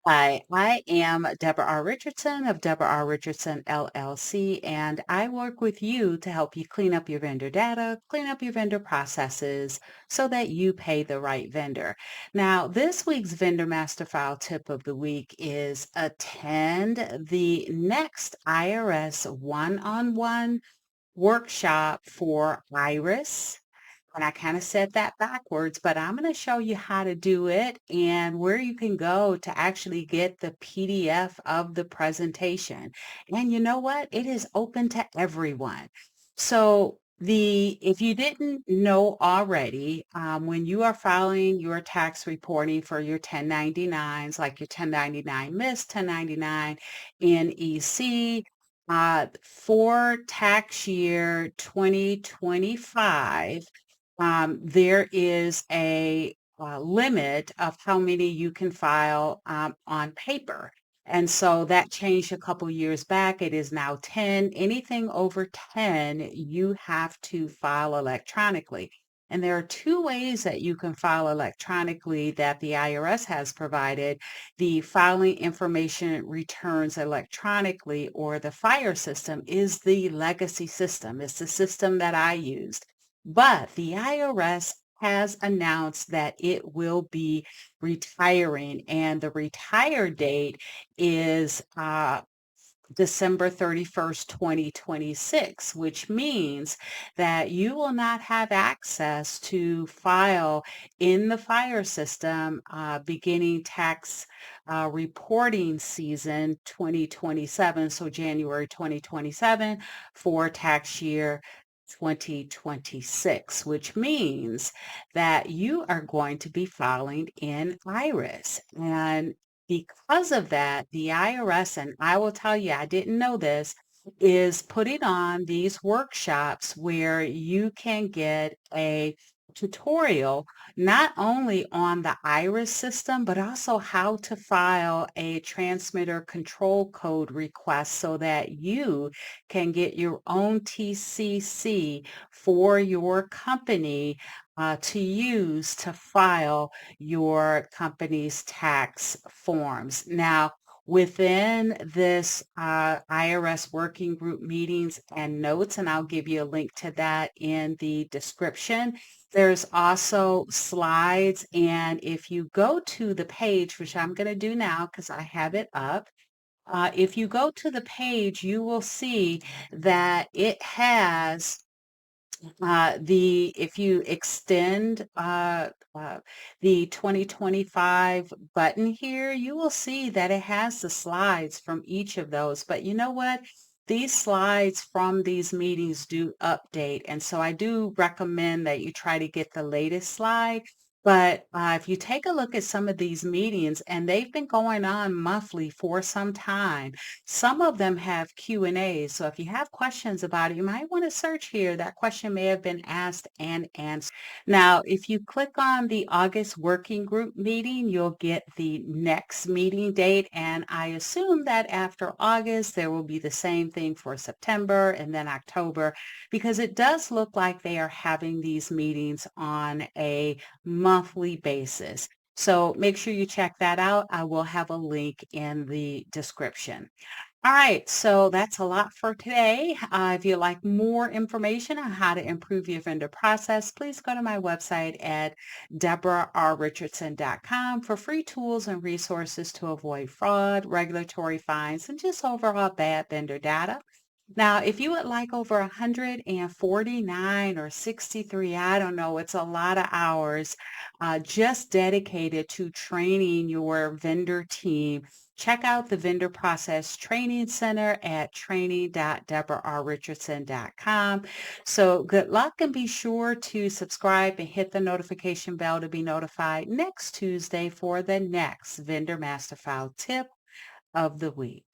Hi, I am Debra R. Richardson of Debra R. Richardson LLC, and I work with you to help you clean up your vendor data, clean up your vendor processes so that you pay the right vendor. Now, this week's Vendor Master File tip of the week is attend the next IRS one-on-one workshop for IRS. And I kind of said that backwards, but I'm going to show you how to do it and where you can go to actually get the PDF of the presentation. And you know what? It is open to everyone. So if you didn't know already, when you are filing your tax reporting for your 1099s, like your 1099 Miss, 1099 NEC, for tax year 2025, there is a limit of how many you can file on paper. And so that changed a couple years back. It is now 10. Anything over 10, you have to file electronically. And there are two ways that you can file electronically that the IRS has provided. The filing information returns electronically, or the FIRE system, is the legacy system. It's the system that I used. But the IRS has announced that it will be retiring, and the retire date is December 31st, 2026, which means that you will not have access to file in the FIRE system beginning tax reporting season 2027, so January 2027 for tax year 2026, which means that you are going to be filing in IRS. And because of that, the IRS, and I will tell you, I didn't know this, is putting on these workshops where you can get a tutorial not only on the IRS system, but also how to file a transmitter control code request so that you can get your own TCC for your company to use to file your company's tax forms. Now, within this IRS working group meetings and notes, and I'll give you a link to that in the description, there's also slides. And if you go to the page, which I'm going to do now because I have it up, if you go to the page, you will see that it has if you extend the 2025 button here, you will see that it has the slides from each of those. But you know what? These slides from these meetings do update. And so I do recommend that you try to get the latest slide. But if you take a look at some of these meetings, and they've been going on monthly for some time, some of them have Q&As. So if you have questions about it, you might want to search here. That question may have been asked and answered. Now, if you click on the August working group meeting, you'll get the next meeting date. And I assume that after August, there will be the same thing for September and then October, because it does look like they are having these meetings on a monthly basis. So make sure you check that out. I will have a link in the description. All right, so that's a lot for today. If you'd like more information on how to improve your vendor process, please go to my website at debrarrichardson.com for free tools and resources to avoid fraud, regulatory fines, and just overall bad vendor data. Now, if you would like over 149 or 63, I don't know, it's a lot of hours just dedicated to training your vendor team, check out the Vendor Process Training Center at training.debrarrichardson.com. So good luck, and be sure to subscribe and hit the notification bell to be notified next Tuesday for the next Vendor Master File tip of the week.